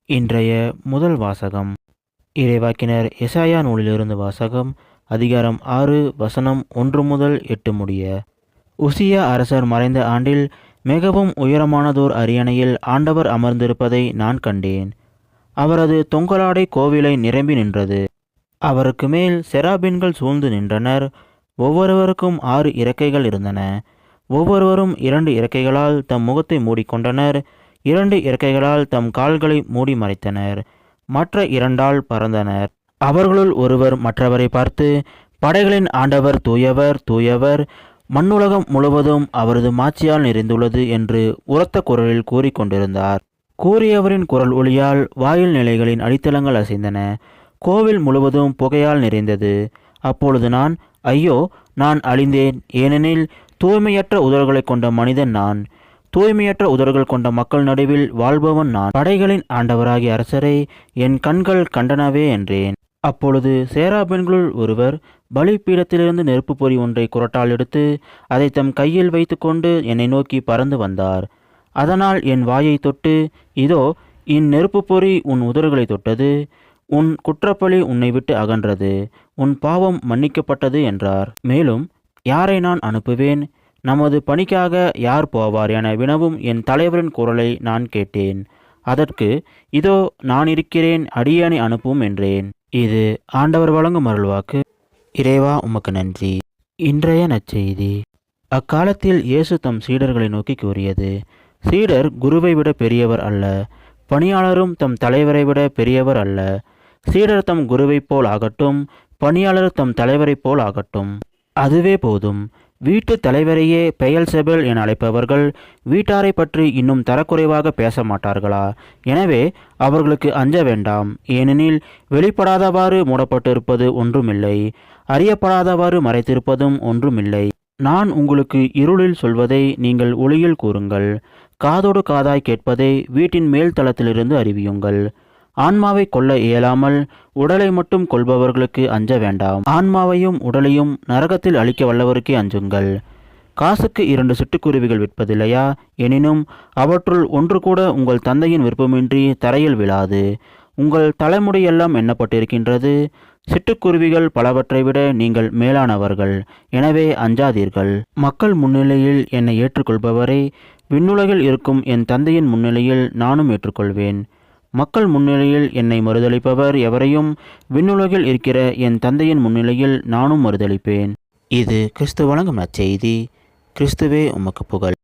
இன்றைய முதல் வாசகம் இறைவாக்கினர் எசாயா நூலிலிருந்து வாசகம். அதிகாரம் 6 வசனம் 1 முதல் 8 முடிய. உசியா அரசர் மறைந்த ஆண்டில் மிகவும் உயரமானதோர் அரியணையில் ஆண்டவர் அமர்ந்திருப்பதை நான் கண்டேன். அவரது தொங்கலாடை கோவிலை நிரம்பி நின்றது. அவருக்கு மேல் செராபின்கள் சூழ்ந்து நின்றனர். ஒவ்வொருவருக்கும் 6 இறக்கைகள் இருந்தன. ஒவ்வொருவரும் 2 இறக்கைகளால் தம் முகத்தை மூடிக்கொண்டனர். 2 இறக்கைகளால் தம் கால்களை மூடி மறைத்தனர். மற்ற 2ஆல் பறந்தனர். அவர்களுள் ஒருவர் மற்றவரை பார்த்து, படைகளின் ஆண்டவர் தூயவர், தூயவர், மண்ணுலகம் முழுவதும் அவரது மாட்சியால் நிறைந்துள்ளது என்று உரத்த குரலில் கூறிக்கொண்டிருந்தார். கூறியவரின் குரல் ஒளியால் வாயில் நிலைகளின் அடித்தளங்கள் அசைந்தன. கோவில் முழுவதும் புகையால் நிறைந்தது. அப்பொழுது நான், ஐயோ, நான் அழிந்தேன், ஏனெனில் தூய்மையற்ற உதடுகளை கொண்ட மனிதன் நான், தூய்மையற்ற உதடுகள் கொண்ட மக்கள் நடுவில் வாழ்பவன் நான். படைகளின் ஆண்டவராகிய அரசரை என் கண்கள் கண்டனவே என்றேன். அப்பொழுது சேராபீன்களுள் ஒருவர் பலிபீடத்திலிருந்து நெருப்பு பொறி ஒன்றை குரட்டால் எடுத்து அதை தம் கையில் வைத்து கொண்டு என்னை நோக்கி பறந்து வந்தார். அதனால் என் வாயை தொட்டு, இதோ, இந்நெருப்பு பொறி உன் உதடுகளை தொட்டது, உன் குற்றப்பழி உன்னை விட்டு அகன்றது, உன் பாவம் மன்னிக்கப்பட்டது என்றார். மேலும், யாரை நான் அனுப்புவேன், நமது பணிக்காக யார் போவார் என வினவும் என் தலைவரின் குரலை நான் கேட்டேன். அதற்கு, இதோ நான் இருக்கிறேன், அடியேனை அனுப்பும் என்றேன். இது ஆண்டவர் வழங்கும் அருள்வாக்கு. இறைவா, உமக்கு நன்றி. இன்றைய நற்செய்தி. அக்காலத்தில் இயேசு தம் சீடர்களை நோக்கி கூறியது, சீடர் குருவை விட பெரியவர் அல்ல, பணியாளரும் தம் தலைவரை விட பெரியவர் அல்ல. சீடர் தம் குருவைப் போல் ஆகட்டும், பணியாளர் தம் தலைவரைப் போல் ஆகட்டும். அதுவே போதும். வீட்டு தலைவரையே பெயல்செபூல் என அழைப்பவர்கள் வீட்டாரை பற்றி இன்னும் தரக்குறைவாக பேச மாட்டார்களா? எனவே அவர்களுக்கு அஞ்ச வேண்டாம். ஏனெனில் வெளிப்படாதவாறு மூடப்பட்டிருப்பது ஒன்றுமில்லை, அறியப்படாதவாறு மறைத்திருப்பதும் ஒன்றுமில்லை. நான் உங்களுக்கு இருளில் சொல்வதை நீங்கள் ஒளியில் கூறுங்கள். காதோடு காதாய் கேட்பதை வீட்டின் மேல் தளத்திலிருந்து அறிவியுங்கள். ஆன்மாவை கொல்ல இயலாமல் உடலை மட்டும் கொள்பவர்களுக்கு அஞ்ச வேண்டாம். ஆன்மாவையும் உடலையும் நரகத்தில் அழிக்க வல்லவருக்கே அஞ்சுங்கள். காசுக்கு 2 சிட்டுக்குருவிகள் விற்பதில்லையா? எனினும் அவற்றுள் ஒன்று கூட உங்கள் தந்தையின் விருப்பமின்றி தரையில் விழாது. உங்கள் தலைமுடியெல்லாம் எண்ணப்பட்டிருக்கின்றது. சிட்டுக்குருவிகள் பலவற்றை விட நீங்கள் மேலானவர்கள். எனவே அஞ்சாதீர்கள். மக்கள் முன்னிலையில் என்னை ஏற்றுக்கொள்பவரை விண்ணுலகில் இருக்கும் என் தந்தையின் முன்னிலையில் நானும் ஏற்றுக்கொள்வேன். மக்கள் முன்னிலையில் என்னை மறுதளிப்பவர் எவரையும் விண்ணுலகில் இருக்கிற என் தந்தையின் முன்னிலையில் நானும் மறுதளிப்பேன். இது கிறிஸ்து வழங்கும் நற்செய்தி. கிறிஸ்துவே உமக்கு புகழ்.